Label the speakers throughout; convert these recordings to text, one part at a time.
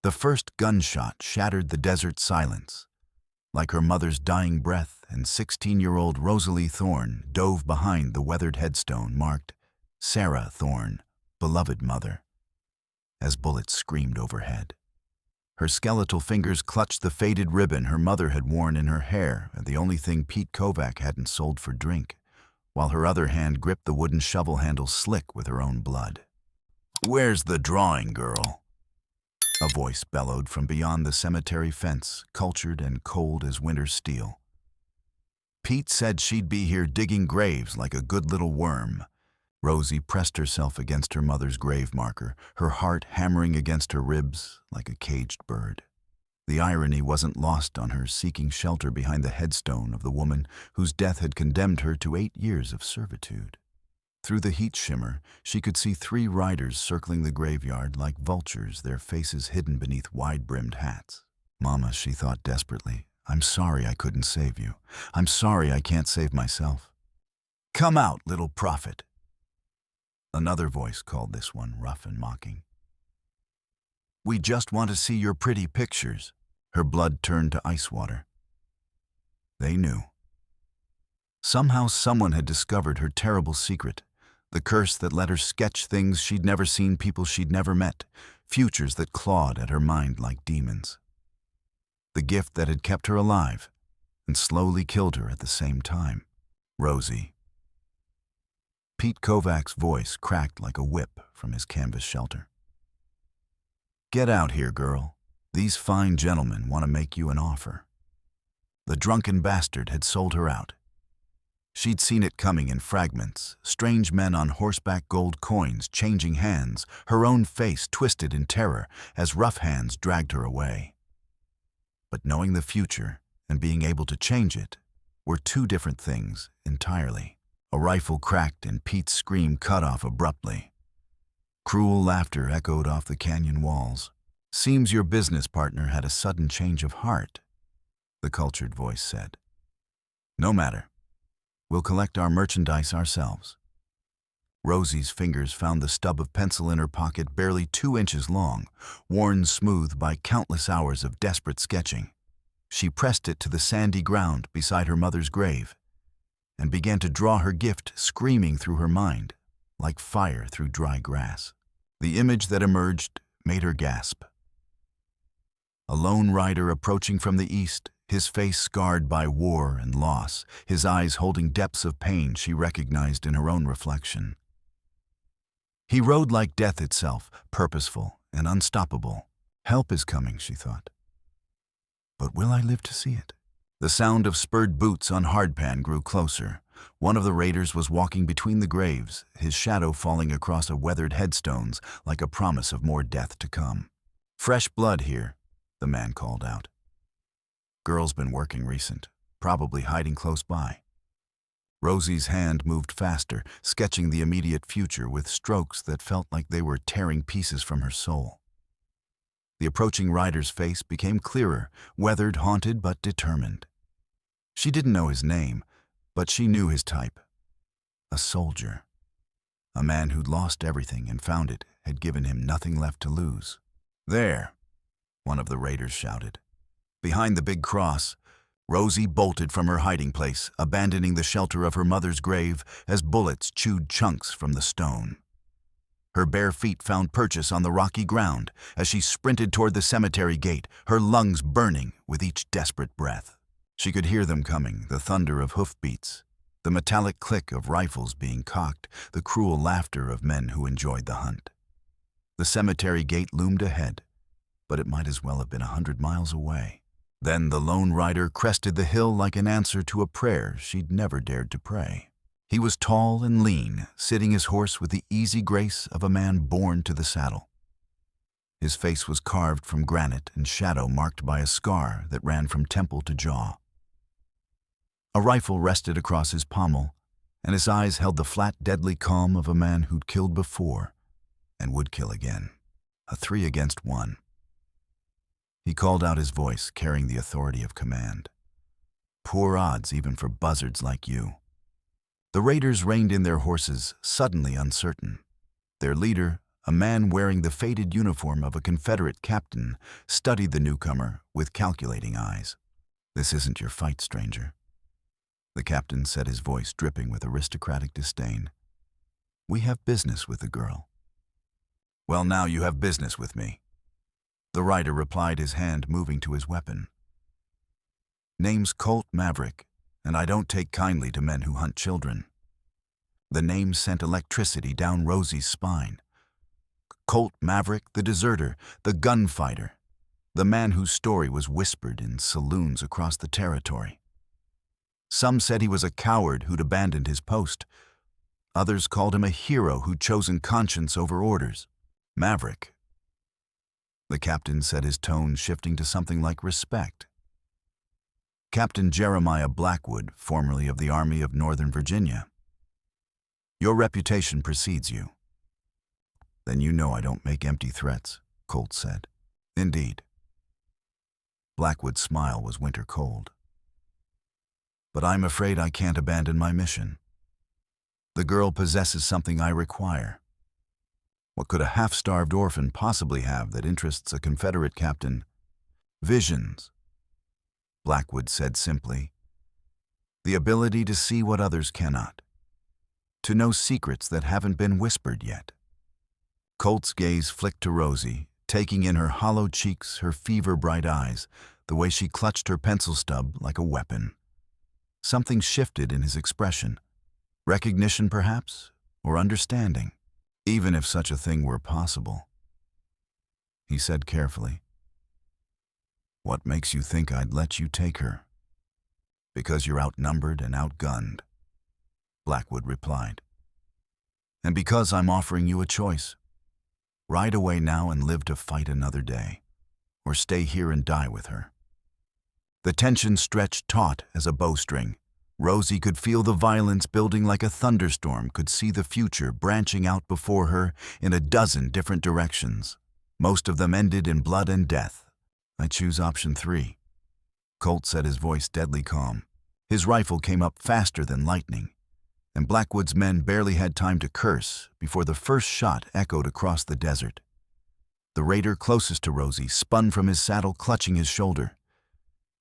Speaker 1: The first gunshot shattered the desert silence. Like her mother's dying breath, and 16-year-old Rosie Thorn dove behind the weathered headstone marked Sarah Thorn, beloved mother, as bullets screamed overhead. Her skeletal fingers clutched the faded ribbon her mother had worn in her hair, and the only thing Pete Kovac hadn't sold for drink, while her other hand gripped the wooden shovel handle slick with her own blood. "Where's the drawing, girl?" A voice bellowed from beyond the cemetery fence, cultured and cold as winter's steel. Pete said she'd be here digging graves like a good little worm. Rosie pressed herself against her mother's grave marker, her heart hammering against her ribs like a caged bird. The irony wasn't lost on her, seeking shelter behind the headstone of the woman whose death had condemned her to 8 years of servitude. Through the heat shimmer, she could see 3 riders circling the graveyard like vultures, their faces hidden beneath wide-brimmed hats. "Mama," she thought desperately, "I'm sorry I couldn't save you. I'm sorry I can't save myself." "Come out, little prophet." Another voice called, this one rough and mocking. "We just want to see your pretty pictures." Her blood turned to ice water. They knew. Somehow someone had discovered her terrible secret, the curse that let her sketch things she'd never seen, people she'd never met, futures that clawed at her mind like demons. The gift that had kept her alive and slowly killed her at the same time. Rosie. Pete Kovac's voice cracked like a whip from his canvas shelter. "Get out here, girl. These fine gentlemen want to make you an offer." The drunken bastard had sold her out. She'd seen it coming in fragments, strange men on horseback, gold coins changing hands, her own face twisted in terror as rough hands dragged her away. But knowing the future and being able to change it were 2 different things entirely. A rifle cracked and Pete's scream cut off abruptly. Cruel laughter echoed off the canyon walls. "Seems your business partner had a sudden change of heart," the cultured voice said. "No matter. We'll collect our merchandise ourselves." Rosie's fingers found the stub of pencil in her pocket, barely 2 inches long, worn smooth by countless hours of desperate sketching. She pressed it to the sandy ground beside her mother's grave and began to draw her gift, screaming through her mind like fire through dry grass. The image that emerged made her gasp. A lone rider approaching from the east, his face scarred by war and loss, his eyes holding depths of pain she recognized in her own reflection. He rode like death itself, purposeful and unstoppable. "Help is coming," she thought. "But will I live to see it?" The sound of spurred boots on hardpan grew closer. One of the raiders was walking between the graves, his shadow falling across a weathered headstones like a promise of more death to come. "Fresh blood here," the man called out. "Girl's been working recent, probably hiding close by." Rosie's hand moved faster, sketching the immediate future with strokes that felt like they were tearing pieces from her soul. The approaching rider's face became clearer, weathered, haunted, but determined. She didn't know his name, but she knew his type. A soldier. A man who'd lost everything and found it had given him nothing left to lose. "There," one of the raiders shouted. Behind the big cross, Rosie bolted from her hiding place, abandoning the shelter of her mother's grave as bullets chewed chunks from the stone. Her bare feet found purchase on the rocky ground as she sprinted toward the cemetery gate, her lungs burning with each desperate breath. She could hear them coming, the thunder of hoofbeats, the metallic click of rifles being cocked, the cruel laughter of men who enjoyed the hunt. The cemetery gate loomed ahead, but it might as well have been 100 miles away. Then the lone rider crested the hill like an answer to a prayer she'd never dared to pray. He was tall and lean, sitting his horse with the easy grace of a man born to the saddle. His face was carved from granite and shadow marked by a scar that ran from temple to jaw. A rifle rested across his pommel, and his eyes held the flat, deadly calm of a man who'd killed before and would kill again. A 3 against 1. He called out his voice, carrying the authority of command. "Poor odds even for buzzards like you." The raiders reined in their horses, suddenly uncertain. Their leader, a man wearing the faded uniform of a Confederate captain, studied the newcomer with calculating eyes. "This isn't your fight, stranger," the captain said, his voice dripping with aristocratic disdain. "We have business with the girl." "Well, now you have business with me," the rider replied, his hand moving to his weapon. "Name's Colt Maverick, and I don't take kindly to men who hunt children." The name sent electricity down Rosie's spine. Colt Maverick, the deserter, the gunfighter, the man whose story was whispered in saloons across the territory. Some said he was a coward who'd abandoned his post. Others called him a hero who'd chosen conscience over orders. "Maverick," the captain said, his tone shifting to something like respect. "Captain Jeremiah Blackwood, formerly of the Army of Northern Virginia. Your reputation precedes you." "Then you know I don't make empty threats," Colt said. "Indeed." Blackwood's smile was winter cold. "But I'm afraid I can't abandon my mission. The girl possesses something I require. What could a half-starved orphan possibly have that interests a Confederate captain?" "Visions," Blackwood said simply. "The ability to see what others cannot. To know secrets that haven't been whispered yet." Colt's gaze flicked to Rosie, taking in her hollow cheeks, her fever-bright eyes, the way she clutched her pencil stub like a weapon. Something shifted in his expression. Recognition, perhaps, or understanding. "Even if such a thing were possible," he said carefully, "what makes you think I'd let you take her?" "Because you're outnumbered and outgunned," Blackwood replied. "And because I'm offering you a choice. Ride away now and live to fight another day, or stay here and die with her." The tension stretched taut as a bowstring. Rosie could feel the violence building like a thunderstorm, could see the future branching out before her in a dozen different directions. Most of them ended in blood and death. "I choose option 3, Colt said, his voice deadly calm. His rifle came up faster than lightning, and Blackwood's men barely had time to curse before the first shot echoed across the desert. The raider closest to Rosie spun from his saddle, clutching his shoulder.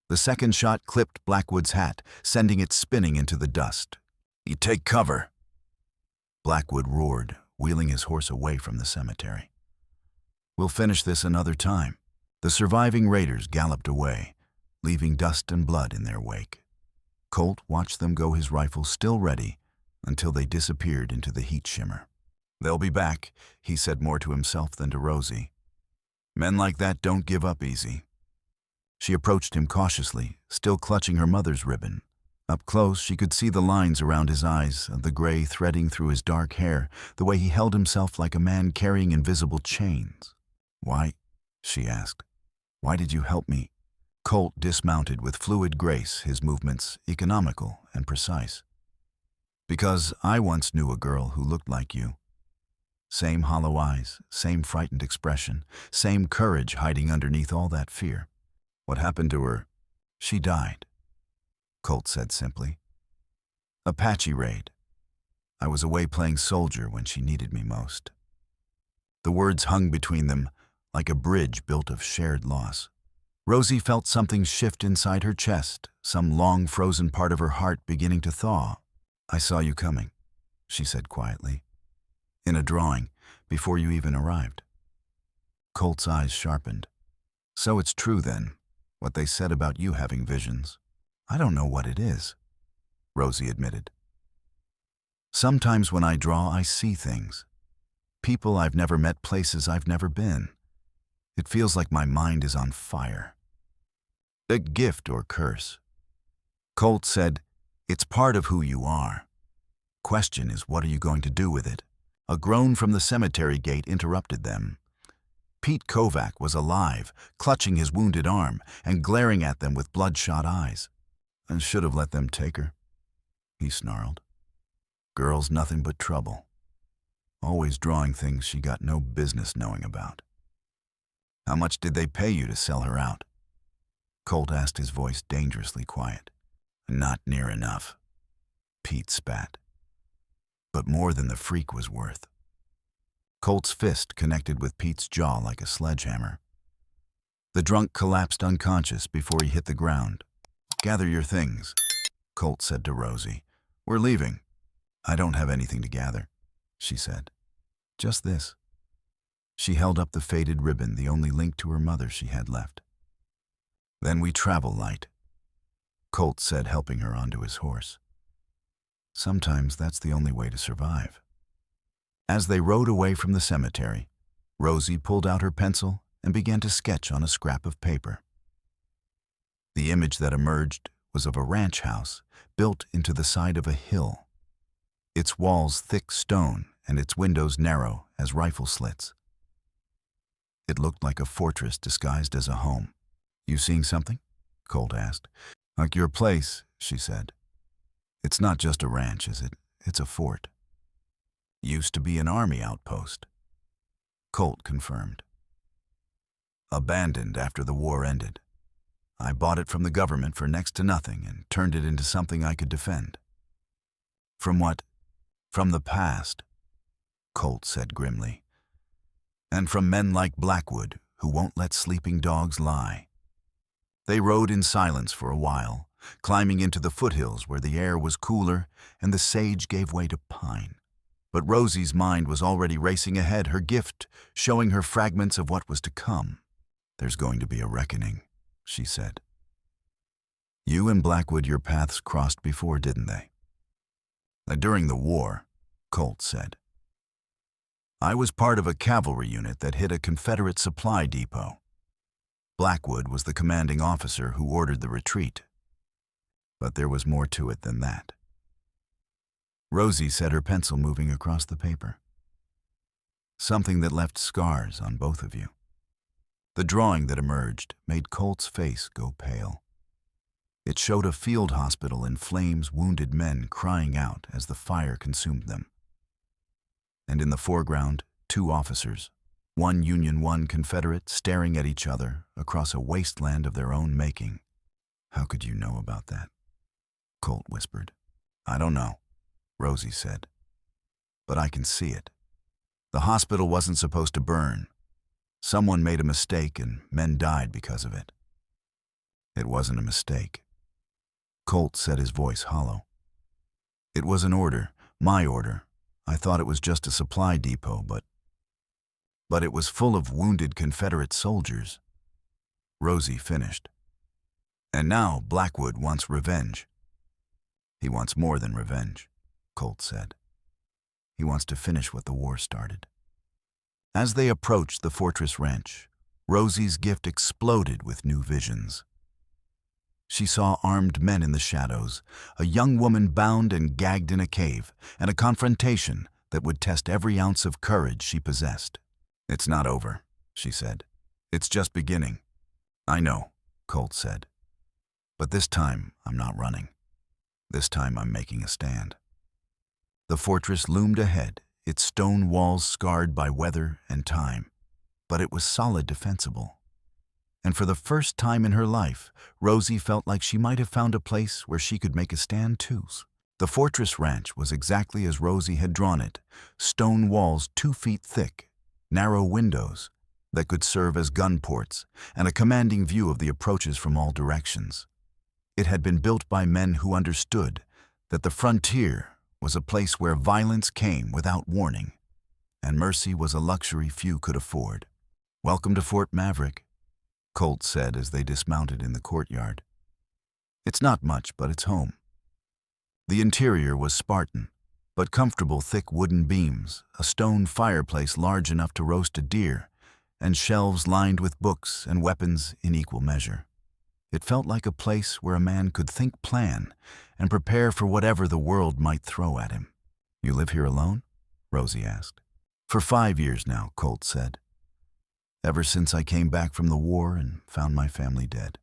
Speaker 1: The second shot clipped Blackwood's hat, sending it spinning into the dust. "You take cover," Blackwood roared, wheeling his horse away from the cemetery. "We'll finish this another time." The surviving raiders galloped away, leaving dust and blood in their wake. Colt watched them go, his rifle still ready, until they disappeared into the heat shimmer. "They'll be back," he said, more to himself than to Rosie. "Men like that don't give up easy." She approached him cautiously, still clutching her mother's ribbon. Up close, she could see the lines around his eyes, and the gray threading through his dark hair, the way he held himself like a man carrying invisible chains. "Why?" she asked. "Why did you help me?" Colt dismounted with fluid grace, his movements economical and precise. "Because I once knew a girl who looked like you. Same hollow eyes, same frightened expression, same courage hiding underneath all that fear. What happened to her?" "She died," Colt said simply. "Apache raid. I was away playing soldier when she needed me most." The words hung between them like a bridge built of shared loss. Rosie felt something shift inside her chest, some long frozen part of her heart beginning to thaw. "I saw you coming," she said quietly. "In a drawing, before you even arrived." Colt's eyes sharpened. "So it's true then, what they said about you having visions." "I don't know what it is," Rosie admitted. "Sometimes when I draw, I see things. People I've never met, places I've never been. It feels like my mind is on fire." "A gift or curse?" Colt said, "It's part of who you are. Question is, what are you going to do with it?" A groan from the cemetery gate interrupted them. Pete Kovac was alive, clutching his wounded arm and glaring at them with bloodshot eyes. "I should have let them take her," he snarled. "Girl's nothing but trouble. Always drawing things she got no business knowing about." "How much did they pay you to sell her out?" Colt asked, his voice dangerously quiet. "Not near enough," Pete spat. "But more than the freak was worth." Colt's fist connected with Pete's jaw like a sledgehammer. The drunk collapsed unconscious before he hit the ground. "Gather your things," Colt said to Rosie. "We're leaving." "I don't have anything to gather," she said. "Just this." She held up the faded ribbon, the only link to her mother she had left. "Then we travel light," Colt said, helping her onto his horse. "Sometimes that's the only way to survive." As they rode away from the cemetery, Rosie pulled out her pencil and began to sketch on a scrap of paper. The image that emerged was of a ranch house built into the side of a hill, its walls thick stone and its windows narrow as rifle slits. It looked like a fortress disguised as a home. "You seeing something?" Colt asked. "Like your place," she said. "It's not just a ranch, is it? It's a fort." "Used to be an army outpost," Colt confirmed. "Abandoned after the war ended. I bought it from the government for next to nothing and turned it into something I could defend." "From what?" "From the past," Colt said grimly. "And from men like Blackwood, who won't let sleeping dogs lie." They rode in silence for a while, climbing into the foothills where the air was cooler and the sage gave way to pine. But Rosie's mind was already racing ahead, her gift showing her fragments of what was to come. "There's going to be a reckoning," she said. "You and Blackwood, your paths crossed before, didn't they?" "During the war," Colt said. "I was part of a cavalry unit that hit a Confederate supply depot. Blackwood was the commanding officer who ordered the retreat. But there was more to it than that." Rosie set her pencil moving across the paper. "Something that left scars on both of you." The drawing that emerged made Colt's face go pale. It showed a field hospital in flames, wounded men crying out as the fire consumed them. And in the foreground, two officers, one Union, one Confederate, staring at each other across a wasteland of their own making. "How could you know about that?" Colt whispered. "I don't know," Rosie said. "But I can see it. The hospital wasn't supposed to burn. Someone made a mistake and men died because of it." "It wasn't a mistake." Colt said, his voice hollow. "It was an order, my order. I thought it was just a supply depot, but it was full of wounded Confederate soldiers." Rosie finished. "And now Blackwood wants revenge." "He wants more than revenge," Colt said. "He wants to finish what the war started." As they approached the fortress ranch, Rosie's gift exploded with new visions. She saw armed men in the shadows, a young woman bound and gagged in a cave, and a confrontation that would test every ounce of courage she possessed. "It's not over," she said. "It's just beginning." "I know," Colt said. "But this time, I'm not running. This time, I'm making a stand." The fortress loomed ahead, its stone walls scarred by weather and time, but it was solid, defensible. And for the first time in her life, Rosie felt like she might have found a place where she could make a stand too. The fortress ranch was exactly as Rosie had drawn it, stone walls 2 feet thick, narrow windows that could serve as gun ports, and a commanding view of the approaches from all directions. It had been built by men who understood that the frontier was a place where violence came without warning, and mercy was a luxury few could afford. "Welcome to Fort Maverick," Colt said as they dismounted in the courtyard. "It's not much, but it's home." The interior was Spartan, but comfortable, thick wooden beams, a stone fireplace large enough to roast a deer, and shelves lined with books and weapons in equal measure. It felt like a place where a man could think, plan, and prepare for whatever the world might throw at him. "You live here alone?" Rosie asked. "For 5 years now," Colt said. "Ever since I came back from the war and found my family dead."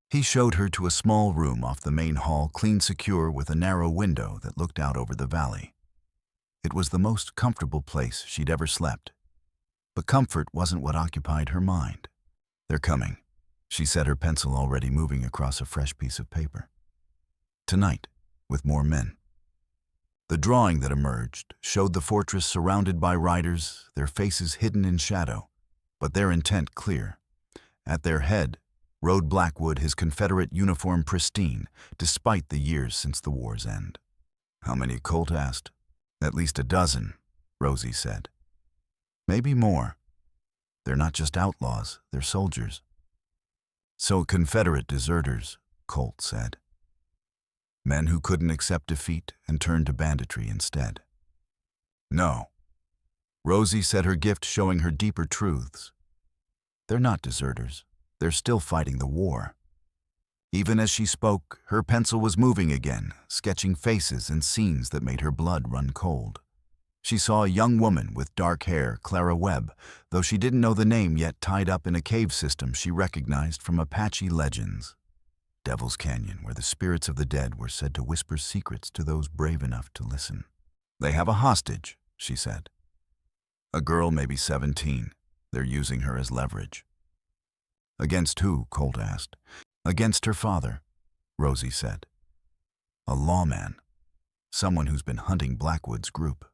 Speaker 1: He showed her to a small room off the main hall, clean, secure, with a narrow window that looked out over the valley. It was the most comfortable place she'd ever slept. But comfort wasn't what occupied her mind. "They're coming," she said, her pencil already moving across a fresh piece of paper. "Tonight, with more men." The drawing that emerged showed the fortress surrounded by riders, their faces hidden in shadow, but their intent clear. At their head rode Blackwood, his Confederate uniform pristine, despite the years since the war's end. "How many?" Colt asked. "At least a dozen," Rosie said. "Maybe more. They're not just outlaws, they're soldiers." "So Confederate deserters," Colt said. "Men who couldn't accept defeat and turned to banditry instead." "No." Rosie said, her gift showing her deeper truths. "They're not deserters. They're still fighting the war." Even as she spoke, her pencil was moving again, sketching faces and scenes that made her blood run cold. She saw a young woman with dark hair, Clara Webb, though she didn't know the name yet, tied up in a cave system she recognized from Apache legends. Devil's Canyon, where the spirits of the dead were said to whisper secrets to those brave enough to listen. "They have a hostage," she said. "A girl, maybe 17. They're using her as leverage." "Against who?" Colt asked. "Against her father," Rosie said. "A lawman. Someone who's been hunting Blackwood's group."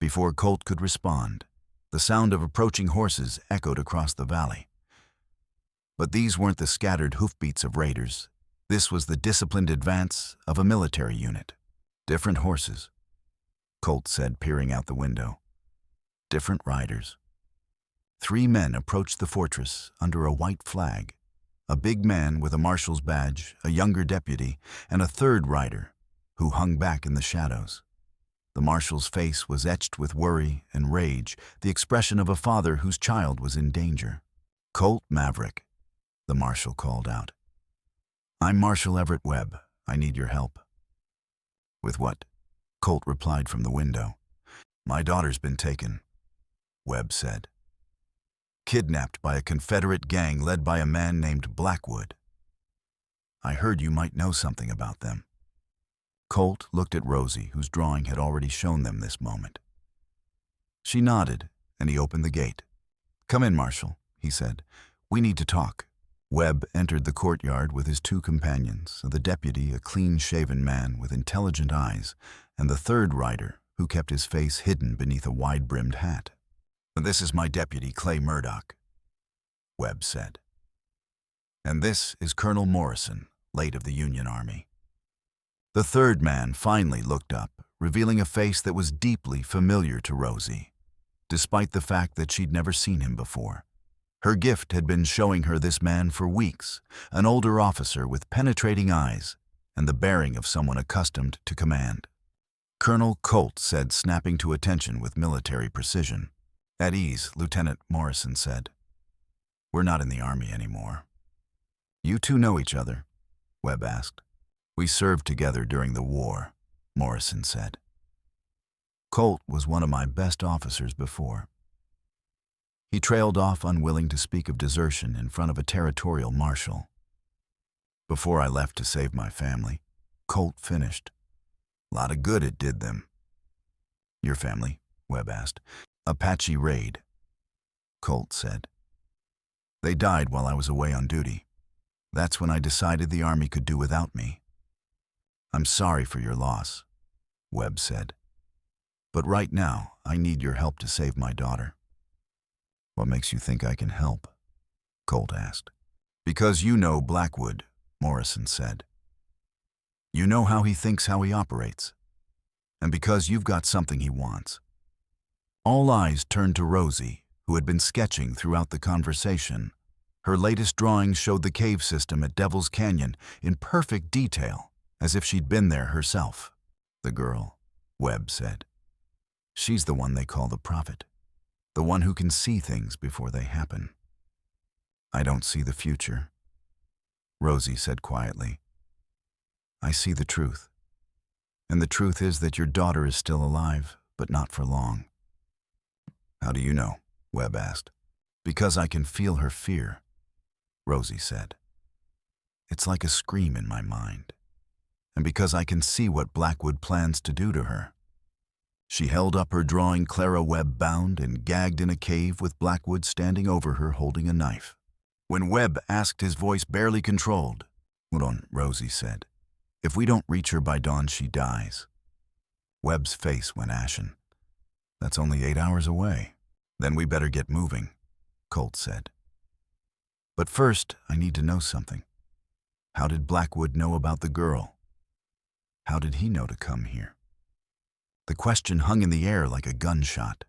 Speaker 1: Before Colt could respond, the sound of approaching horses echoed across the valley. But these weren't the scattered hoofbeats of raiders. This was the disciplined advance of a military unit. "Different horses," Colt said, peering out the window. "Different riders." 3 men approached the fortress under a white flag. A big man with a marshal's badge, a younger deputy, and a third rider who hung back in the shadows. The marshal's face was etched with worry and rage, the expression of a father whose child was in danger. "Colt Maverick," the marshal called out. "I'm Marshal Everett Webb. I need your help." "With what?" Colt replied from the window. "My daughter's been taken," Webb said. "Kidnapped by a Confederate gang led by a man named Blackwood. I heard you might know something about them." Colt looked at Rosie, whose drawing had already shown them this moment. She nodded, and he opened the gate. "Come in, Marshal," he said. "We need to talk." Webb entered the courtyard with his 2 companions, the deputy, a clean-shaven man with intelligent eyes, and the third rider, who kept his face hidden beneath a wide-brimmed hat. "This is my deputy, Clay Murdoch," Webb said. "And this is Colonel Morrison, late of the Union Army." The third man finally looked up, revealing a face that was deeply familiar to Rosie, despite the fact that she'd never seen him before. Her gift had been showing her this man for weeks, an older officer with penetrating eyes and the bearing of someone accustomed to command. "Colonel," Colt said, snapping to attention with military precision. "At ease," Lieutenant Morrison said. "We're not in the Army anymore." "You two know each other?" Webb asked. "We served together during the war," Morrison said. "Colt was one of my best officers before." He trailed off, unwilling to speak of desertion in front of a territorial marshal. "Before I left to save my family," Colt finished. "Lot of good it did them." "Your family?" Webb asked. "Apache raid," Colt said. "They died while I was away on duty. That's when I decided the Army could do without me." "I'm sorry for your loss," Webb said. "But right now, I need your help to save my daughter." "What makes you think I can help?" Colt asked. "Because you know Blackwood," Morrison said. "You know how he thinks, how he operates. And because you've got something he wants." All eyes turned to Rosie, who had been sketching throughout the conversation. Her latest drawings showed the cave system at Devil's Canyon in perfect detail, as if she'd been there herself. "The girl," Webb said. "She's the one they call the prophet, the one who can see things before they happen." "I don't see the future," Rosie said quietly. "I see the truth. And the truth is that your daughter is still alive, but not for long." "How do you know?" Webb asked. "Because I can feel her fear," Rosie said. "It's like a scream in my mind. And because I can see what Blackwood plans to do to her." She held up her drawing, Clara Webb bound and gagged in a cave with Blackwood standing over her holding a knife. When Webb asked, his voice barely controlled, "Hold on," Rosie said. "If we don't reach her by dawn, she dies." Webb's face went ashen. That's only 8 hours away. Then we better get moving, Colt said. But first, I need to know something. How did Blackwood know about the girl? How did he know to come here? The question hung in the air like a gunshot.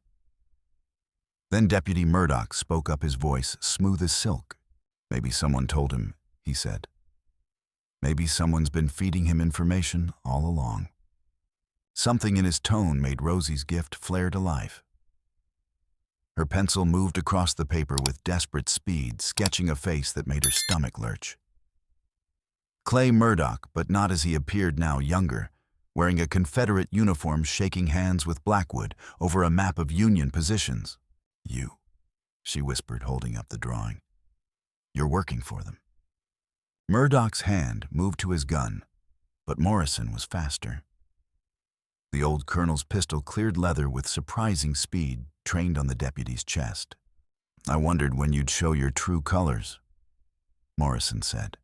Speaker 1: Then Deputy Murdoch spoke up, his voice smooth as silk. Maybe someone told him, he said. Maybe someone's been feeding him information all along. Something in his tone made Rosie's gift flare to life. Her pencil moved across the paper with desperate speed, sketching a face that made her stomach lurch. Clay Murdoch, but not as he appeared now, younger, wearing a Confederate uniform, shaking hands with Blackwood over a map of Union positions. You, she whispered, holding up the drawing. You're working for them. Murdoch's hand moved to his gun, but Morrison was faster. The old colonel's pistol cleared leather with surprising speed, trained on the deputy's chest. I wondered when you'd show your true colors, Morrison said.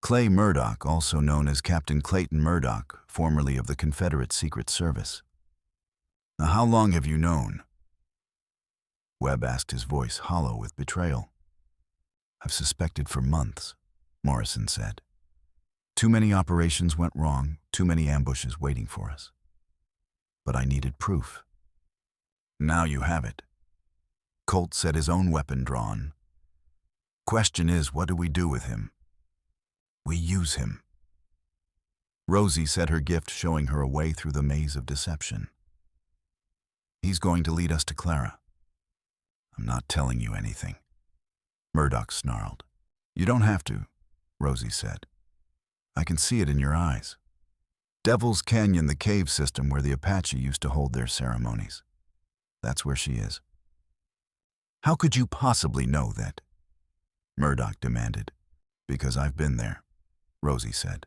Speaker 1: Clay Murdoch, also known as Captain Clayton Murdoch, formerly of the Confederate Secret Service. Now, how long have you known? Webb asked, his voice hollow with betrayal. I've suspected for months, Morrison said. Too many operations went wrong, too many ambushes waiting for us. But I needed proof. Now you have it. Colt said, his own weapon drawn. Question is, what do we do with him? We use him. Rosie said, her gift showing her a way through the maze of deception. He's going to lead us to Clara. I'm not telling you anything. Murdoch snarled. You don't have to, Rosie said. I can see it in your eyes. Devil's Canyon, the cave system where the Apache used to hold their ceremonies. That's where she is. How could you possibly know that? Murdoch demanded. Because I've been there, Rosie said.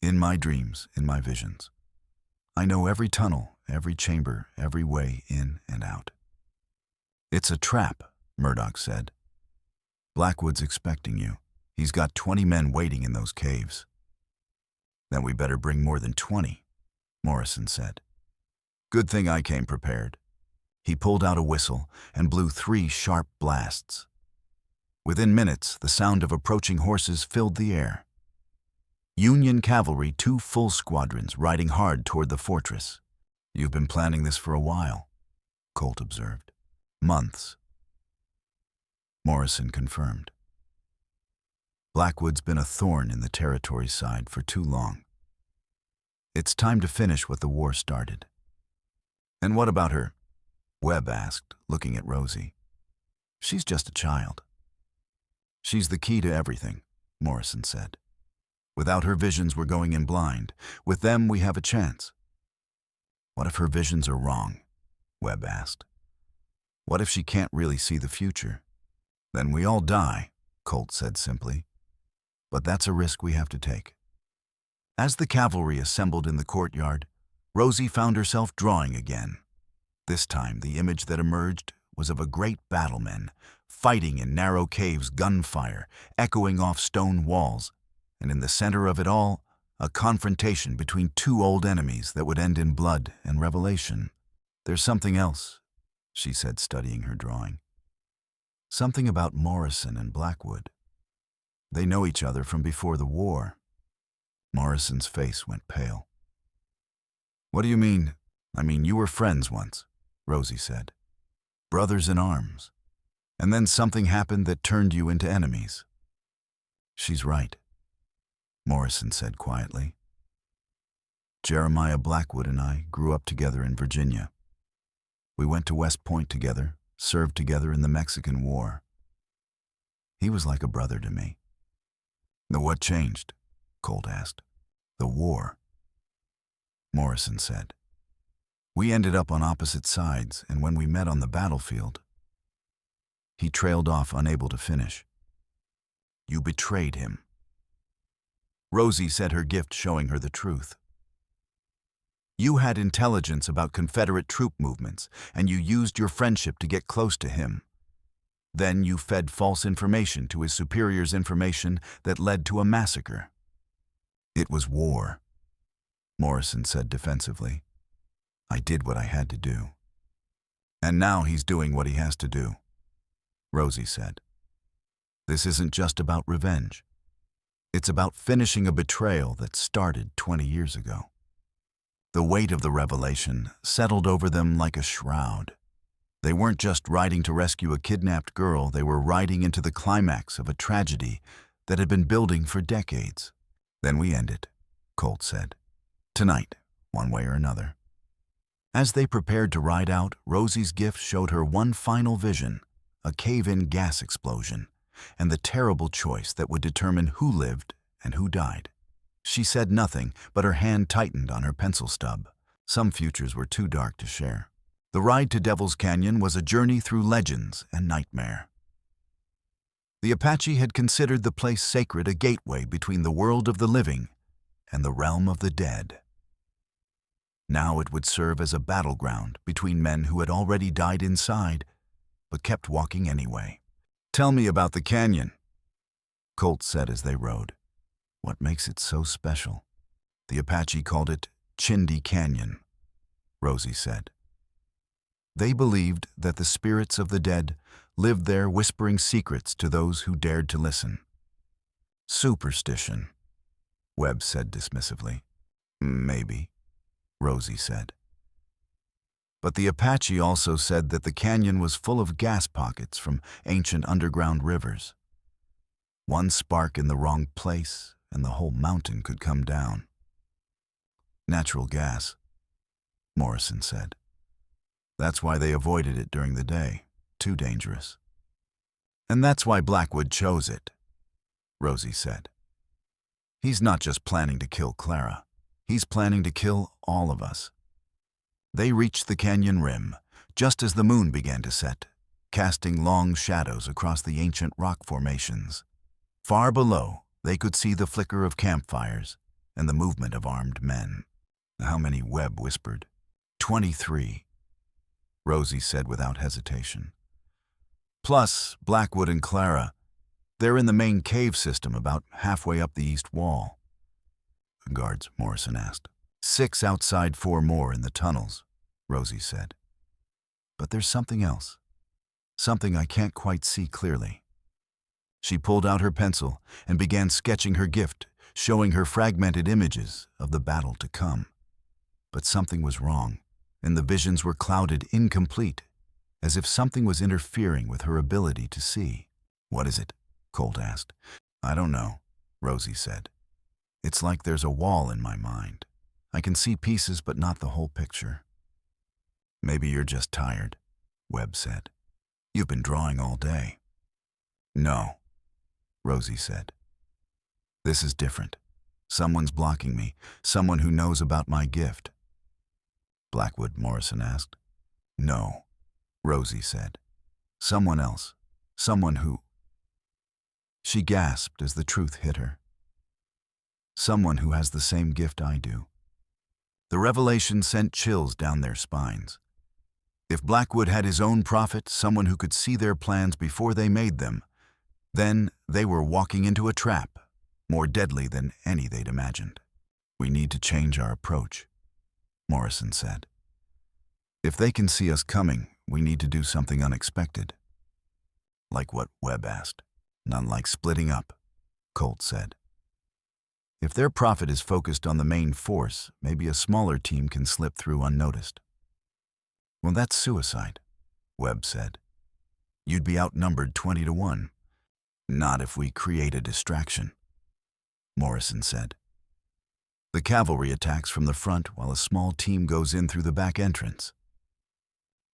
Speaker 1: In my dreams, in my visions. I know every tunnel, every chamber, every way in and out. It's a trap, Murdoch said. Blackwood's expecting you. He's got 20 men waiting in those caves. Then we better bring more than 20, Morrison said. Good thing I came prepared. He pulled out a whistle and blew 3 sharp blasts. Within minutes, the sound of approaching horses filled the air. Union cavalry, 2 full squadrons riding hard toward the fortress. You've been planning this for a while, Colt observed. Months. Morrison confirmed. Blackwood's been a thorn in the territory's side for too long. It's time to finish what the war started. And what about her? Webb asked, looking at Rosie. She's just a child. She's the key to everything, Morrison said. Without her visions, we're going in blind. With them, we have a chance. What if her visions are wrong? Webb asked. What if she can't really see the future? Then we all die, Colt said simply. But that's a risk we have to take. As the cavalry assembled in the courtyard, Rosie found herself drawing again. This time, the image that emerged was of a great battleman, fighting in narrow caves, gunfire, echoing off stone walls, and in the center of it all, a confrontation between 2 old enemies that would end in blood and revelation. There's something else, she said, studying her drawing. Something about Morrison and Blackwood. They know each other from before the war. Morrison's face went pale. What do you mean? I mean, you were friends once, Rosie said. Brothers in arms. And then something happened that turned you into enemies. She's right, Morrison said quietly. Jeremiah Blackwood and I grew up together in Virginia. We went to West Point together, served together in the Mexican War. He was like a brother to me. Now what changed? Colt asked. The war, Morrison said. We ended up on opposite sides, and when we met on the battlefield, he trailed off, unable to finish. You betrayed him. Rosie said, her gift showing her the truth. You had intelligence about Confederate troop movements, and you used your friendship to get close to him. Then you fed false information to his superior's information that led to a massacre. It was war. Morrison said defensively. I did what I had to do. And now he's doing what he has to do, Rosie said. This isn't just about revenge. It's about finishing a betrayal that started 20 years ago. The weight of the revelation settled over them like a shroud. They weren't just riding to rescue a kidnapped girl, they were riding into the climax of a tragedy that had been building for decades. Then we end it, Colt said. Tonight, one way or another. As they prepared to ride out, Rosie's gift showed her one final vision, a cave-in gas explosion, and the terrible choice that would determine who lived and who died. She said nothing, but her hand tightened on her pencil stub. Some futures were too dark to share. The ride to Devil's Canyon was a journey through legends and nightmare. The Apache had considered the place sacred, a gateway between the world of the living and the realm of the dead. Now it would serve as a battleground between men who had already died inside, but kept walking anyway. Tell me about the canyon, Colt said as they rode. What makes it so special? The Apache called it Chindi Canyon, Rosie said. They believed that the spirits of the dead lived there, whispering secrets to those who dared to listen. Superstition, Webb said dismissively. Maybe, Rosie said. But the Apache also said that the canyon was full of gas pockets from ancient underground rivers. One spark in the wrong place, and the whole mountain could come down. Natural gas, Morrison said. That's why they avoided it during the day. Too dangerous. And that's why Blackwood chose it, Rosie said. He's not just planning to kill Clara. He's planning to kill all of us. They reached the canyon rim just as the moon began to set, casting long shadows across the ancient rock formations. Far below, they could see the flicker of campfires and the movement of armed men. How many? Webb whispered. 23, Rosie said without hesitation. Plus, Blackwood and Clara. They're in the main cave system about halfway up the east wall. Guards, Morrison asked. 6 outside, 4 more in the tunnels, Rosie said. But there's something else. Something I can't quite see clearly. She pulled out her pencil and began sketching her gift, showing her fragmented images of the battle to come. But something was wrong, and the visions were clouded, incomplete, as if something was interfering with her ability to see. What is it? Colt asked. I don't know, Rosie said. It's like there's a wall in my mind. I can see pieces, but not the whole picture. Maybe you're just tired, Webb said. You've been drawing all day. No, Rosie said. This is different. Someone's blocking me, someone who knows about my gift. Blackwood, Morrison asked. No, Rosie said. Someone else. Someone who... She gasped as the truth hit her. Someone who has the same gift I do. The revelation sent chills down their spines. If Blackwood had his own prophet, someone who could see their plans before they made them, then they were walking into a trap, more deadly than any they'd imagined. We need to change our approach, Morrison said. If they can see us coming, we need to do something unexpected. Like what? Webb asked. Not like splitting up, Colt said. If their prophet is focused on the main force, maybe a smaller team can slip through unnoticed. Well, that's suicide, Webb said. You'd be outnumbered 20-1. Not if we create a distraction, Morrison said. The cavalry attacks from the front while a small team goes in through the back entrance.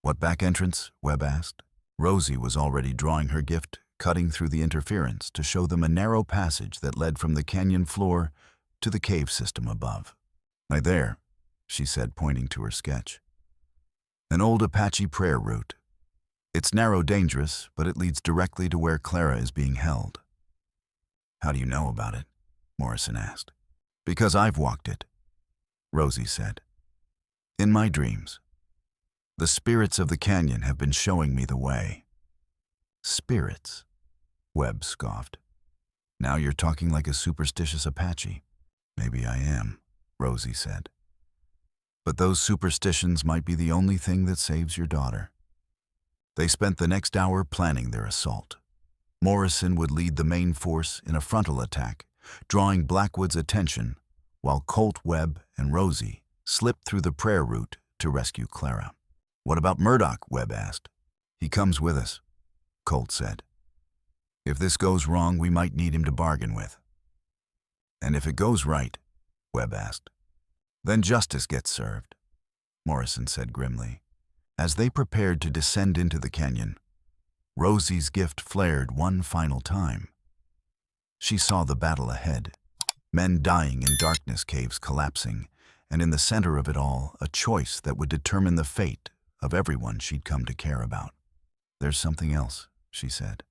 Speaker 1: What back entrance? Webb asked. Rosie was already drawing her gift, cutting through the interference to show them a narrow passage that led from the canyon floor to the cave system above. There, she said, pointing to her sketch. An old Apache prayer route. It's narrow, dangerous, but it leads directly to where Clara is being held. How do you know about it? Morrison asked. Because I've walked it, Rosie said. In my dreams. The spirits of the canyon have been showing me the way. Spirits, Webb scoffed. Now you're talking like a superstitious Apache. Maybe I am, Rosie said. But those superstitions might be the only thing that saves your daughter. They spent the next hour planning their assault. Morrison would lead the main force in a frontal attack, drawing Blackwood's attention, while Colt, Webb, and Rosie slipped through the prayer route to rescue Clara. "What about Murdoch?" Webb asked. "He comes with us," Colt said. "If this goes wrong, we might need him to bargain with." "And if it goes right?" Webb asked. "Then justice gets served," Morrison said grimly. As they prepared to descend into the canyon, Rosie's gift flared one final time. She saw the battle ahead, men dying in darkness, caves collapsing, and in the center of it all, a choice that would determine the fate of everyone she'd come to care about. "There's something else," she said.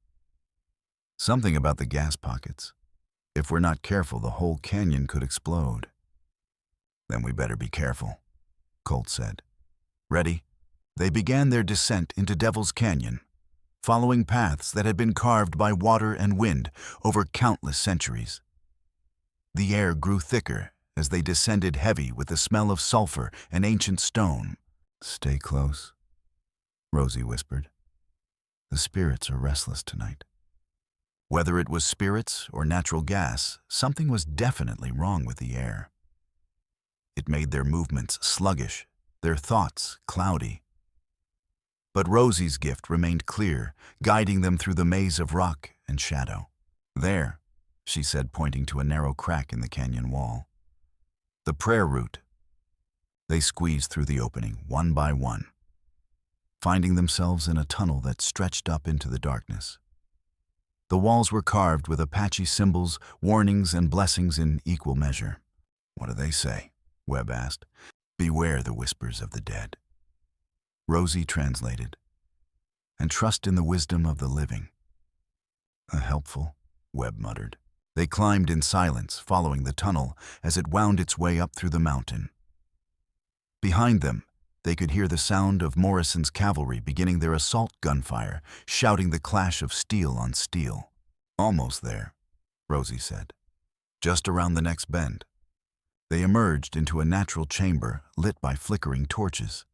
Speaker 1: "Something about the gas pockets. If we're not careful, the whole canyon could explode." "Then we better be careful," Colt said. "Ready?" They began their descent into Devil's Canyon, following paths that had been carved by water and wind over countless centuries. The air grew thicker as they descended, heavy with the smell of sulfur and ancient stone. "Stay close," Rosie whispered. "The spirits are restless tonight." Whether it was spirits or natural gas, something was definitely wrong with the air. It made their movements sluggish, their thoughts cloudy. But Rosie's gift remained clear, guiding them through the maze of rock and shadow. "There," she said, pointing to a narrow crack in the canyon wall. "The prayer route." They squeezed through the opening, one by one, finding themselves in a tunnel that stretched up into the darkness. The walls were carved with Apache symbols, warnings, and blessings in equal measure. "What do they say?" Webb asked. "Beware the whispers of the dead." Rosie translated. "And trust in the wisdom of the living." "Helpful," Webb muttered. They climbed in silence, following the tunnel as it wound its way up through the mountain. Behind them, they could hear the sound of Morrison's cavalry beginning their assault gunfire, shouting the clash of steel on steel. "Almost there," Rosie said. "Just around the next bend." They emerged into a natural chamber lit by flickering torches.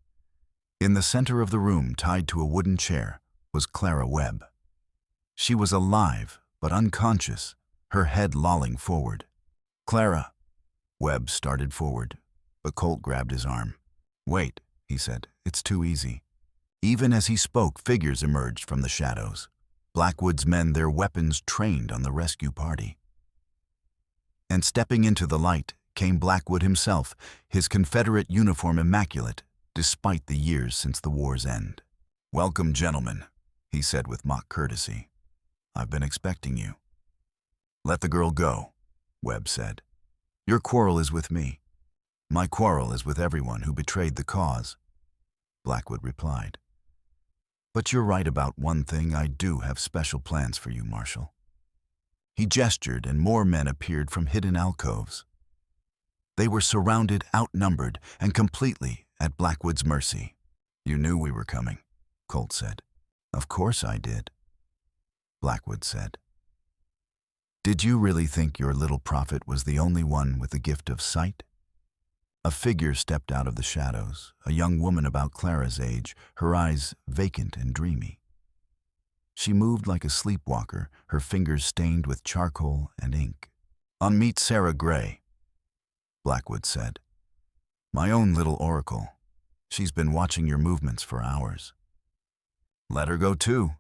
Speaker 1: In the center of the room, tied to a wooden chair, was Clara Webb. She was alive, but unconscious, her head lolling forward. "Clara," Webb started forward, but Colt grabbed his arm. "Wait," he said, "it's too easy." Even as he spoke, figures emerged from the shadows. Blackwood's men, their weapons trained on the rescue party. And stepping into the light came Blackwood himself, his Confederate uniform immaculate, despite the years since the war's end. "Welcome, gentlemen," he said with mock courtesy. "I've been expecting you." "Let the girl go," Webb said. "Your quarrel is with me. My quarrel is with everyone who betrayed the cause," Blackwood replied. "But you're right about one thing. I do have special plans for you, Marshal." He gestured, and more men appeared from hidden alcoves. They were surrounded, outnumbered, and completely at Blackwood's mercy. "You knew we were coming," Colt said. "Of course I did," Blackwood said. "Did you really think your little prophet was the only one with the gift of sight?" A figure stepped out of the shadows, a young woman about Clara's age, her eyes vacant and dreamy. She moved like a sleepwalker, her fingers stained with charcoal and ink. "Meet Sarah Gray," Blackwood said. "My own little oracle. She's been watching your movements for hours." "Let her go too,"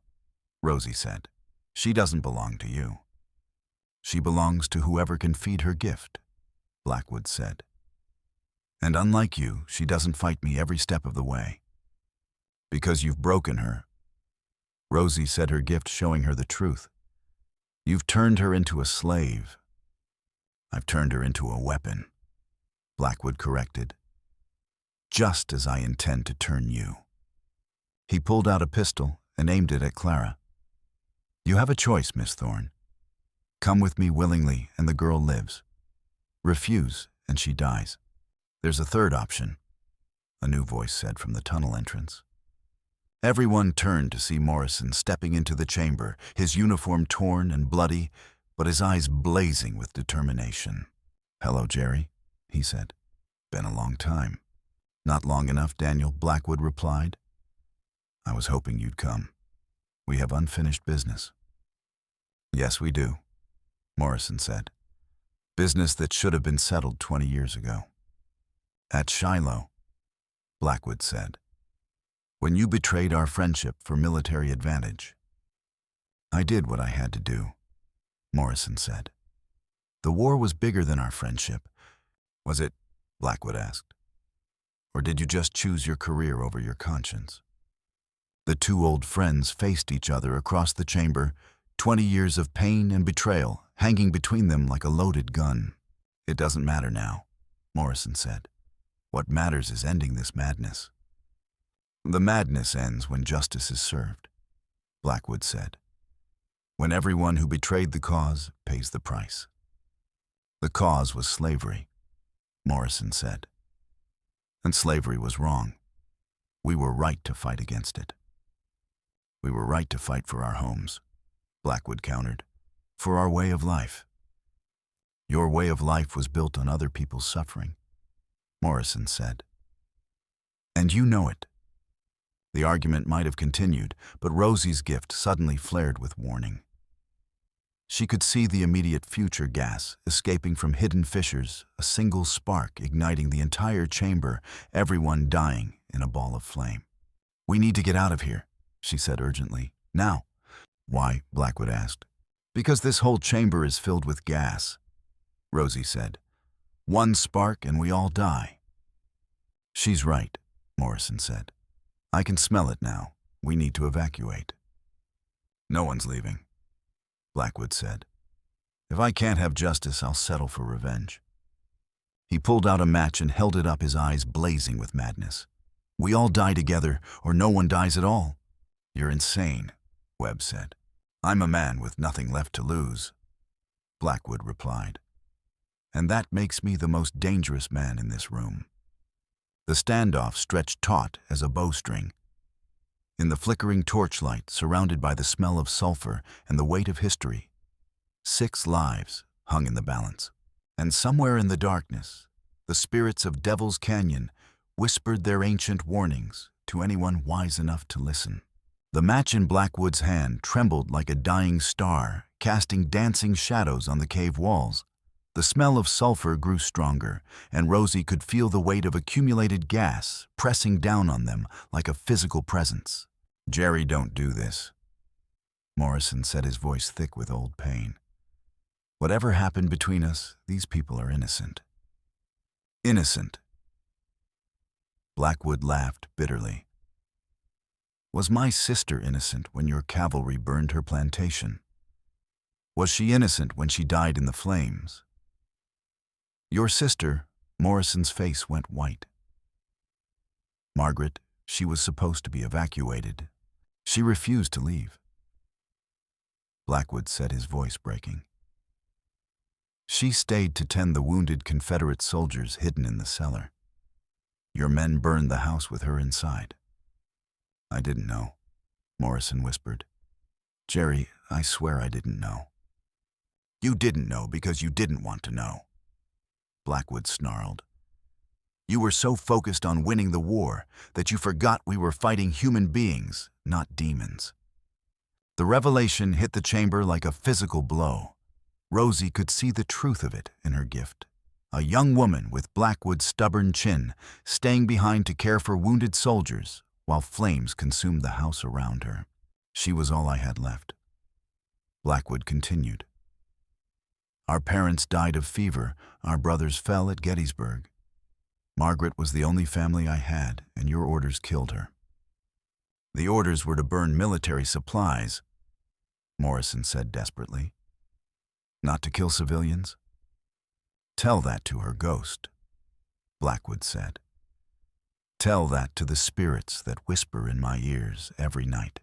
Speaker 1: Rosie said. "She doesn't belong to you." "She belongs to whoever can feed her gift," Blackwood said. "And unlike you, she doesn't fight me every step of the way. Because you've broken her." Rosie said, her gift showing her the truth. "You've turned her into a slave." "I've turned her into a weapon," Blackwood corrected. "Just as I intend to turn you." He pulled out a pistol and aimed it at Clara. "You have a choice, Miss Thorn. Come with me willingly and the girl lives. Refuse and she dies. There's a third option," a new voice said from the tunnel entrance. Everyone turned to see Morrison stepping into the chamber, his uniform torn and bloody, but his eyes blazing with determination. "Hello, Jerry," he said. "Been a long time." Not long enough, Daniel, Blackwood replied. I was hoping you'd come. We have unfinished business. Yes, we do, Morrison said. Business that should have been settled 20 years ago. At Shiloh, Blackwood said. When you betrayed our friendship for military advantage. I did what I had to do, Morrison said. The war was bigger than our friendship. Was it? Blackwood asked. Or did you just choose your career over your conscience? The two old friends faced each other across the chamber, 20 years of pain and betrayal hanging between them like a loaded gun. It doesn't matter now, Morrison said. What matters is ending this madness. The madness ends when justice is served, Blackwood said. When everyone who betrayed the cause pays the price. The cause was slavery, Morrison said. And slavery was wrong. We were right to fight against it. We were right to fight for our homes, Blackwood countered, for our way of life. Your way of life was built on other people's suffering, Morrison said. And you know it. The argument might have continued, but Rosie's gift suddenly flared with warning. She could see the immediate future gas escaping from hidden fissures, a single spark igniting the entire chamber, everyone dying in a ball of flame. We need to get out of here, she said urgently. Now. Why? Blackwood asked. Because this whole chamber is filled with gas, Rosie said. One spark and we all die. She's right, Morrison said. I can smell it now. We need to evacuate. No one's leaving, Blackwood said. If I can't have justice, I'll settle for revenge. He pulled out a match and held it up, his eyes blazing with madness. We all die together, or no one dies at all. You're insane, Webb said. I'm a man with nothing left to lose, Blackwood replied. And that makes me the most dangerous man in this room. The standoff stretched taut as a bowstring. In the flickering torchlight, surrounded by the smell of sulfur and the weight of history, 6 lives hung in the balance. And somewhere in the darkness, the spirits of Devil's Canyon whispered their ancient warnings to anyone wise enough to listen. The match in Blackwood's hand trembled like a dying star, casting dancing shadows on the cave walls. The smell of sulfur grew stronger, and Rosie could feel the weight of accumulated gas pressing down on them like a physical presence. Jerry, don't do this, Morrison said, his voice thick with old pain. Whatever happened between us, these people are innocent. Innocent. Blackwood laughed bitterly. Was my sister innocent when your cavalry burned her plantation? Was she innocent when she died in the flames? Your sister, Morrison's face went white. Margaret, she was supposed to be evacuated. She refused to leave. Blackwood said, his voice breaking. She stayed to tend the wounded Confederate soldiers hidden in the cellar. Your men burned the house with her inside. I didn't know, Morrison whispered. Jerry, I swear I didn't know. You didn't know because you didn't want to know, Blackwood snarled. You were so focused on winning the war that you forgot we were fighting human beings, not demons. The revelation hit the chamber like a physical blow. Rosie could see the truth of it in her gift. A young woman with Blackwood's stubborn chin, staying behind to care for wounded soldiers while flames consumed the house around her. She was all I had left. Blackwood continued. Our parents died of fever. Our brothers fell at Gettysburg. Margaret was the only family I had, and your orders killed her. The orders were to burn military supplies, Morrison said desperately. Not to kill civilians? Tell that to her ghost, Blackwood said. Tell that to the spirits that whisper in my ears every night.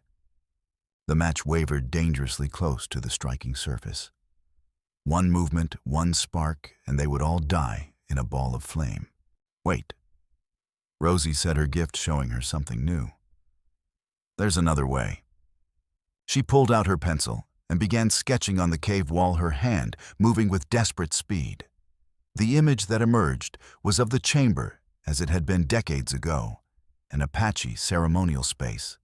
Speaker 1: The match wavered dangerously close to the striking surface. One movement, one spark, and they would all die in a ball of flame. Wait. Rosie said, her gift showing her something new. There's another way. She pulled out her pencil and began sketching on the cave wall, her hand moving with desperate speed. The image that emerged was of the chamber as it had been decades ago, an Apache ceremonial space,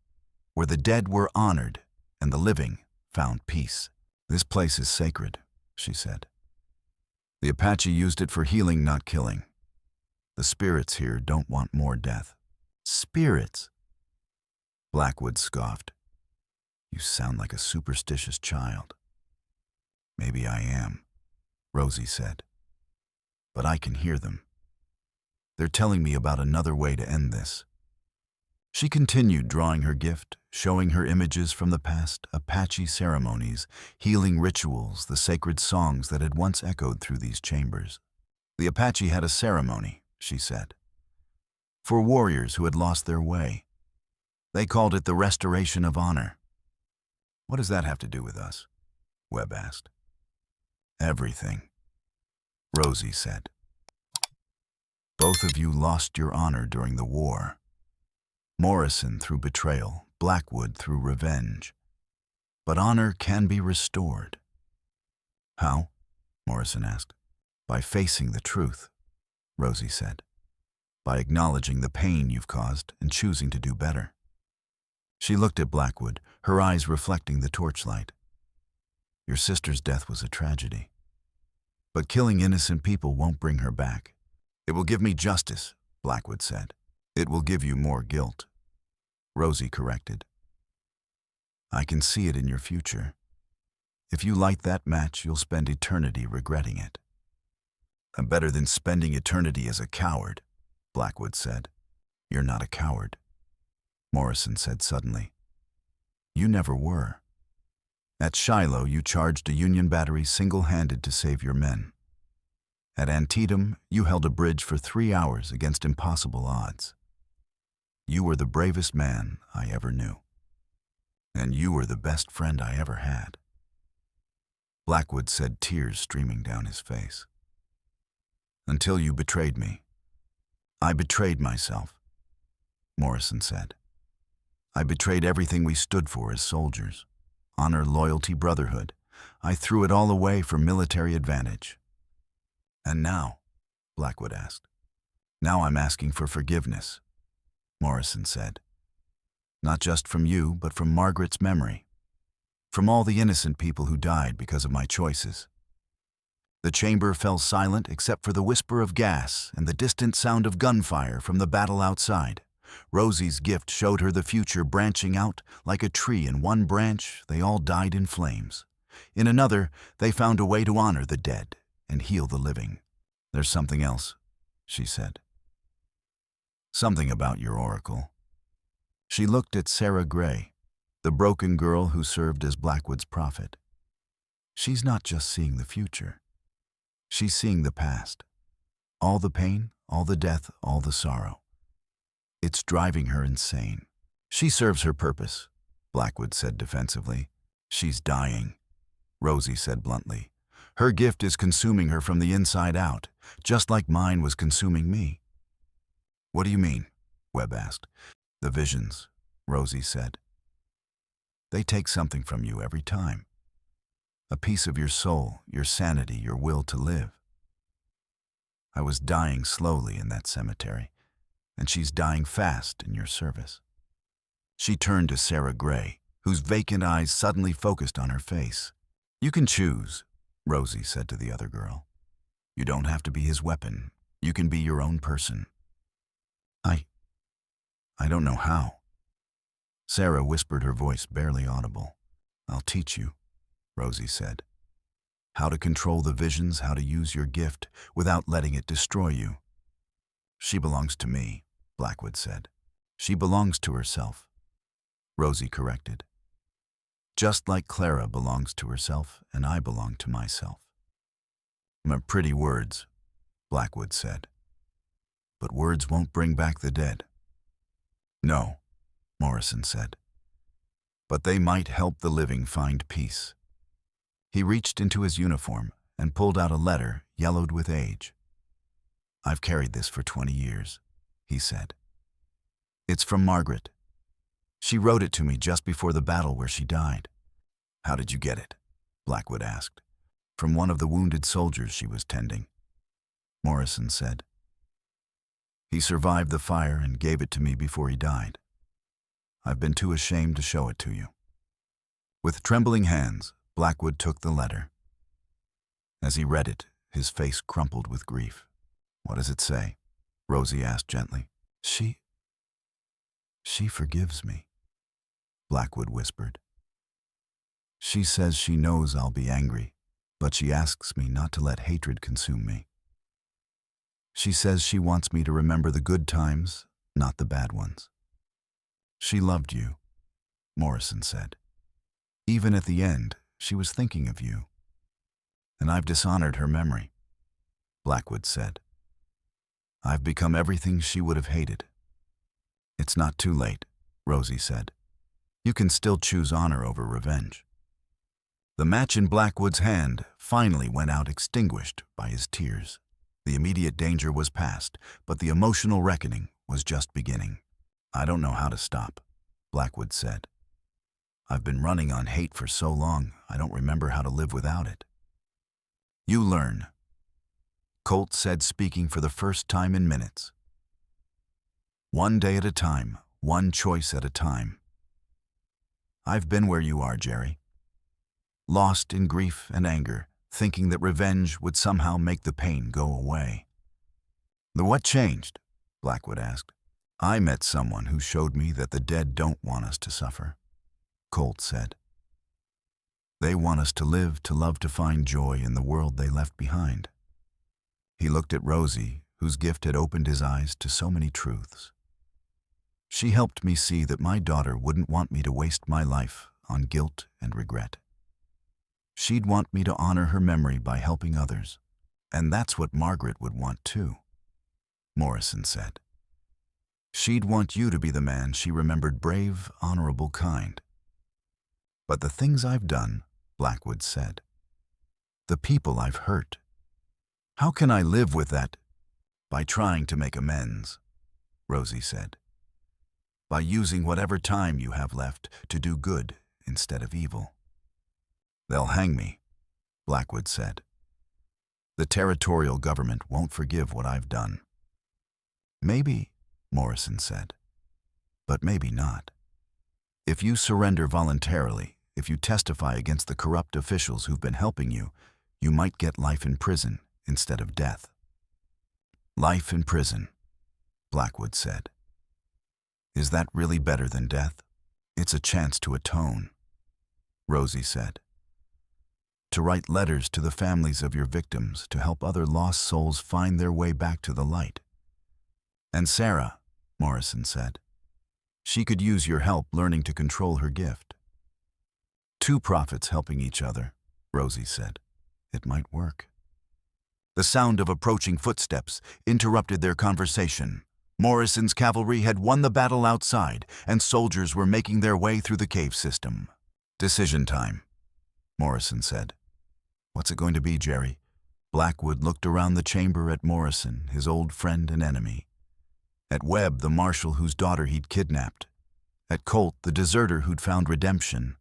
Speaker 1: where the dead were honored and the living found peace. "This place is sacred," she said. "The Apache used it for healing, not killing. The spirits here don't want more death." "Spirits?" Blackwood scoffed. "You sound like a superstitious child." "Maybe I am," Rosie said. "But I can hear them. They're telling me about another way to end this." She continued drawing her gift, showing her images from the past, Apache ceremonies, healing rituals, the sacred songs that had once echoed through these chambers. "The Apache had a ceremony," she said, "for warriors who had lost their way. They called it the restoration of honor." "What does that have to do with us?" Webb asked. "Everything," Rosie said. "Both of you lost your honor during the war. Morrison through betrayal, Blackwood through revenge. But honor can be restored." "How?" Morrison asked. "By facing the truth," Rosie said. "By acknowledging the pain you've caused and choosing to do better." She looked at Blackwood, her eyes reflecting the torchlight. "Your sister's death was a tragedy. But killing innocent people won't bring her back. It will give me justice," Blackwood said. "It will give you more guilt," Rosie corrected. "I can see it in your future. If you light that match, you'll spend eternity regretting it." "Better than spending eternity as a coward," Blackwood said. "You're not a coward," Morrison said suddenly. "You never were. At Shiloh, you charged a Union battery single-handed to save your men. At Antietam, you held a bridge for 3 hours against impossible odds. You were the bravest man I ever knew. And you were the best friend I ever had." Blackwood said, tears streaming down his face. "Until you betrayed me. I betrayed myself," Morrison said. "I betrayed everything we stood for as soldiers. Honor, loyalty, brotherhood. I threw it all away for military advantage." "And now?" Blackwood asked. "Now I'm asking for forgiveness," Morrison said. "Not just from you, but from Margaret's memory. From all the innocent people who died because of my choices." The chamber fell silent except for the whisper of gas and the distant sound of gunfire from the battle outside. Rosie's gift showed her the future branching out like a tree. In one branch, they all died in flames. In another, they found a way to honor the dead and heal the living. "There's something else," she said. "Something about your oracle." She looked at Sarah Gray, the broken girl who served as Blackwood's prophet. "She's not just seeing the future. She's seeing the past. All the pain, all the death, all the sorrow. It's driving her insane." "She serves her purpose," Blackwood said defensively. "She's dying," Rosie said bluntly. "Her gift is consuming her from the inside out, just like mine was consuming me." "What do you mean?" Webb asked. "The visions," Rosie said. "They take something from you every time. A piece of your soul, your sanity, your will to live. I was dying slowly in that cemetery, and she's dying fast in your service." She turned to Sarah Gray, whose vacant eyes suddenly focused on her face. "You can choose," Rosie said to the other girl. "You don't have to be his weapon. You can be your own person." I don't know how." Sarah whispered, her voice barely audible. "I'll teach you," Rosie said. "How to control the visions, how to use your gift without letting it destroy you." "She belongs to me," Blackwood said. "She belongs to herself," Rosie corrected. "Just like Clara belongs to herself and I belong to myself." "Pretty words," Blackwood said. "But words won't bring back the dead." "No," Morrison said. "But they might help the living find peace." He reached into his uniform and pulled out a letter yellowed with age. "I've carried this for 20 years, he said. "It's from Margaret. She wrote it to me just before the battle where she died." "How did you get it?" Blackwood asked. "From one of the wounded soldiers she was tending," Morrison said. He survived the fire and gave it to me before he died. I've been too ashamed to show it to you." With trembling hands, Blackwood took the letter. As he read it, his face crumpled with grief. "What does it say?" Rosie asked gently. She forgives me," Blackwood whispered. "She says she knows I'll be angry, but she asks me not to let hatred consume me. She says she wants me to remember the good times, not the bad ones. She loved you," Morrison said. "Even at the end, she was thinking of you. And I've dishonored her memory," Blackwood said. "I've become everything she would have hated." "It's not too late," Rosie said. "You can still choose honor over revenge." The match in Blackwood's hand finally went out extinguished by his tears. The immediate danger was past, but the emotional reckoning was just beginning. "I don't know how to stop," Blackwood said. "I've been running on hate for so long, I don't remember how to live without it." "You learn," Colt said, speaking for the first time in minutes. "One day at a time, one choice at a time. I've been where you are, Jerry. Lost in grief and anger, thinking that revenge would somehow make the pain go away." "What changed?" Blackwood asked. "I met someone who showed me that the dead don't want us to suffer," Colt said. "They want us to live, to love, to find joy in the world they left behind." He looked at Rosie, whose gift had opened his eyes to so many truths. "She helped me see that my daughter wouldn't want me to waste my life on guilt and regret. She'd want me to honor her memory by helping others. And that's what Margaret would want too," Morrison said. "She'd want you to be the man she remembered, brave, honorable, kind." "But the things I've done," Blackwood said. "The people I've hurt. How can I live with that?" "By trying to make amends," Rosie said. "By using whatever time you have left to do good instead of evil." "They'll hang me," Blackwood said. "The territorial government won't forgive what I've done." "Maybe," Morrison said, "but maybe not. If you surrender voluntarily, if you testify against the corrupt officials who've been helping you, you might get life in prison instead of death." "Life in prison," Blackwood said. "Is that really better than death?" "It's a chance to atone," Rosie said. "To write letters to the families of your victims, to help other lost souls find their way back to the light." "And Sarah," Morrison said. "She could use your help learning to control her gift." "Two prophets helping each other," Rosie said. "It might work." The sound of approaching footsteps interrupted their conversation. Morrison's cavalry had won the battle outside, and soldiers were making their way through the cave system. "Decision time," Morrison said. "What's it going to be, Jerry?" Blackwood looked around the chamber at Morrison, his old friend and enemy. At Webb, the marshal whose daughter he'd kidnapped. At Colt, the deserter who'd found redemption.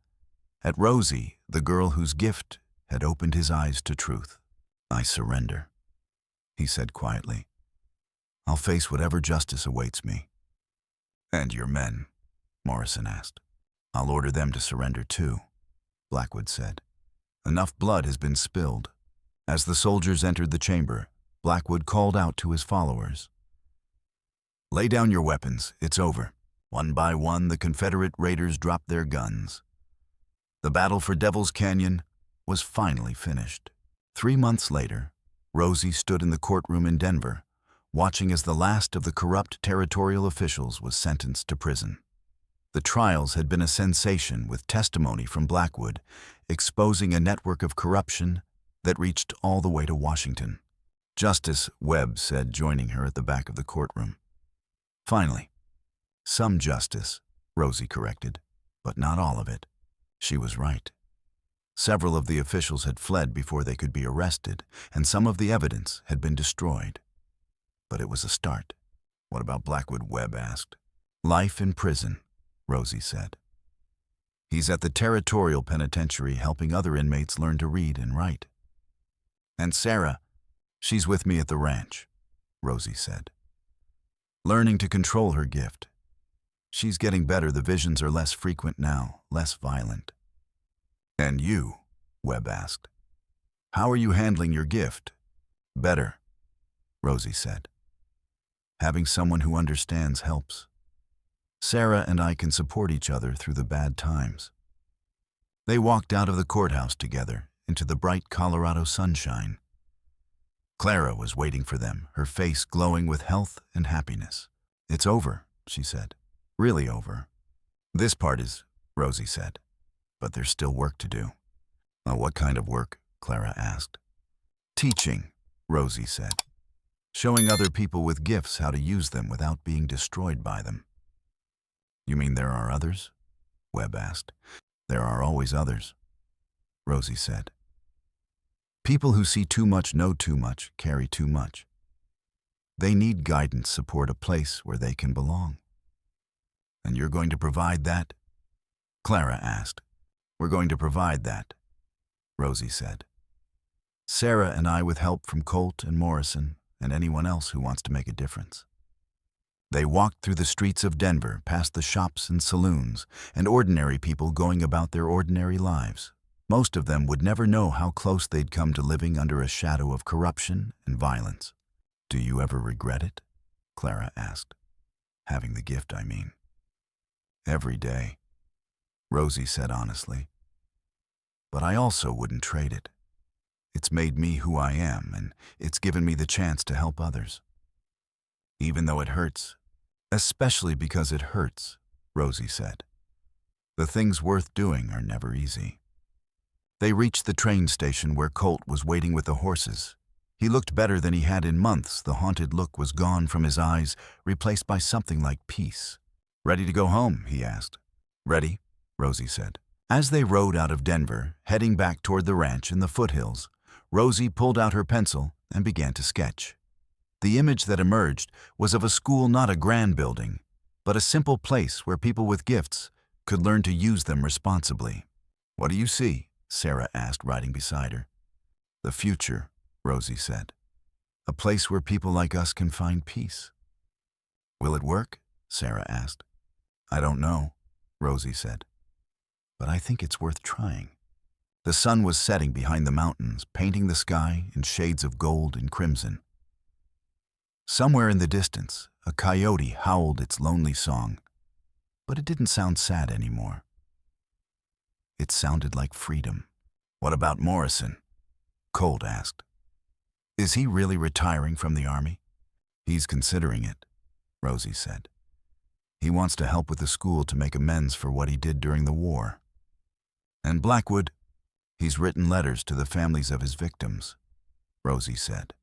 Speaker 1: At Rosie, the girl whose gift had opened his eyes to truth. "I surrender," he said quietly. "I'll face whatever justice awaits me." "And your men?" Morrison asked. "I'll order them to surrender too," Blackwood said. "Enough blood has been spilled." As the soldiers entered the chamber, Blackwood called out to his followers. "Lay down your weapons, it's over." One by one, the Confederate raiders dropped their guns. The battle for Devil's Canyon was finally finished. 3 months later, Rosie stood in the courtroom in Denver, watching as the last of the corrupt territorial officials was sentenced to prison. The trials had been a sensation, with testimony from Blackwood exposing a network of corruption that reached all the way to Washington. Justice Webb said, joining her at the back of the courtroom. "Finally, some justice," Rosie corrected, "but not all of it." She was right. Several of the officials had fled before they could be arrested, and some of the evidence had been destroyed. But it was a start. "What about Blackwood?" Webb asked. "Life in prison," Rosie said. "He's at the territorial penitentiary helping other inmates learn to read and write." "And Sarah, she's with me at the ranch," Rosie said. learning to control her gift. She's getting better. The visions are less frequent now, less violent. And you? Webb asked. How are you handling your gift? Better, Rosie said. Having someone who understands helps. Sarah and I can support each other through the bad times. They walked out of the courthouse together into the bright Colorado sunshine. Clara was waiting for them, her face glowing with health and happiness. It's over, she said. Really over. This part is, Rosie said. But there's still work to do. Oh, what kind of work? Clara asked. Teaching, Rosie said. Showing other people with gifts how to use them without being destroyed by them. You mean there are others? Webb asked. There are always others, Rosie said. People who see too much, know too much, carry too much. They need guidance, support, a place where they can belong. And you're going to provide that? Clara asked. We're going to provide that, Rosie said. Sarah and I with help from Colt and Morrison and anyone else who wants to make a difference. They walked through the streets of Denver, past the shops and saloons, and ordinary people going about their ordinary lives. Most of them would never know how close they'd come to living under a shadow of corruption and violence. Do you ever regret it? Clara asked. Having the gift, I mean. Every day, Rosie said honestly. But I also wouldn't trade it. It's made me who I am, and it's given me the chance to help others. Even though it hurts, especially because it hurts, Rosie said. The things worth doing are never easy. They reached the train station where Colt was waiting with the horses. He looked better than he had in months. The haunted look was gone from his eyes, replaced by something like peace. Ready to go home? He asked. Ready, Rosie said. As they rode out of Denver, heading back toward the ranch in the foothills, Rosie pulled out her pencil and began to sketch. The image that emerged was of a school, not a grand building, but a simple place where people with gifts could learn to use them responsibly. What do you see? Sarah asked, riding beside her. The future, Rosie said. A place where people like us can find peace. Will it work? Sarah asked. I don't know, Rosie said. But I think it's worth trying. The sun was setting behind the mountains, painting the sky in shades of gold and crimson. Somewhere in the distance, a coyote howled its lonely song, but it didn't sound sad anymore. It sounded like freedom. What about Morrison? Colt asked. Is he really retiring from the army? He's considering it, Rosie said. He wants to help with the school to make amends for what he did during the war. And Blackwood? He's written letters to the families of his victims, Rosie said.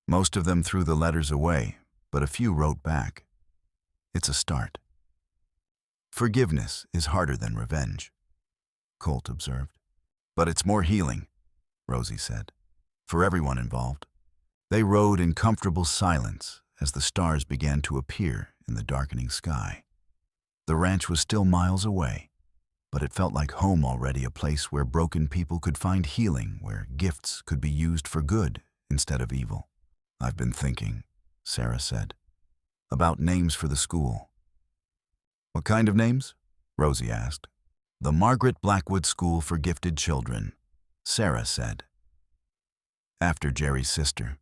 Speaker 1: Most of them threw the letters away, but a few wrote back. It's a start. Forgiveness is harder than revenge, Colt observed. But it's more healing, Rosie said, for everyone involved. They rode in comfortable silence as the stars began to appear in the darkening sky. The ranch was still miles away, but it felt like home already, a place where broken people could find healing, where gifts could be used for good instead of evil. I've been thinking, Sarah said, about names for the school. What kind of names? Rosie asked. The Margaret Blackwood School for Gifted Children, Sarah said. After Jerry's sister.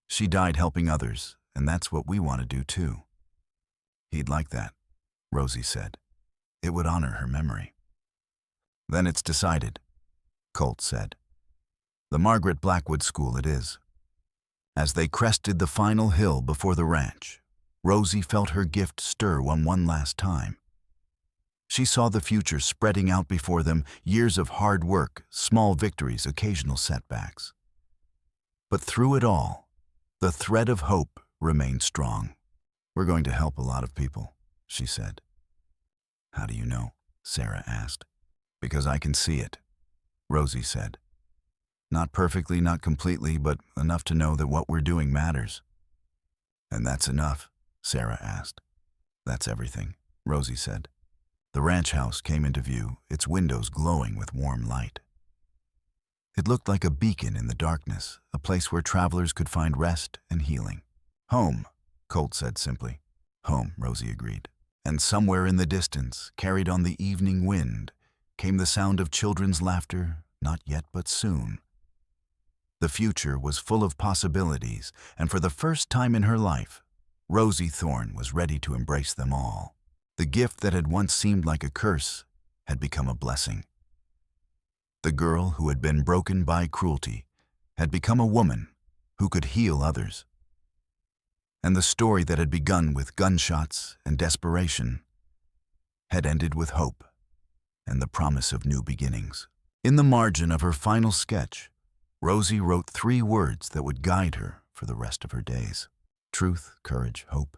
Speaker 1: She died helping others, and that's what we want to do too. He'd like that, Rosie said. It would honor her memory. Then it's decided, Colt said. The Margaret Blackwood School it is. As they crested the final hill before the ranch, Rosie felt her gift stir one last time. She saw the future spreading out before them, years of hard work, small victories, occasional setbacks. But through it all, the thread of hope remained strong. We're going to help a lot of people, she said. How do you know? Sarah asked. Because I can see it, Rosie said. Not perfectly, not completely, but enough to know that what we're doing matters. And that's enough? Sarah asked. That's everything, Rosie said. The ranch house came into view, its windows glowing with warm light. It looked like a beacon in the darkness, a place where travelers could find rest and healing. Home, Colt said simply. Home, Rosie agreed. And somewhere in the distance, carried on the evening wind, came the sound of children's laughter, not yet but soon. The future was full of possibilities, and for the first time in her life, Rosie Thorn was ready to embrace them all. The gift that had once seemed like a curse had become a blessing. The girl who had been broken by cruelty had become a woman who could heal others. And the story that had begun with gunshots and desperation had ended with hope and the promise of new beginnings. In the margin of her final sketch, Rosie wrote 3 words that would guide her for the rest of her days: truth, courage, hope.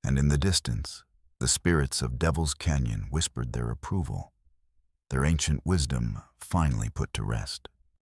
Speaker 1: And in the distance, the spirits of Devil's Canyon whispered their approval, their ancient wisdom finally put to rest.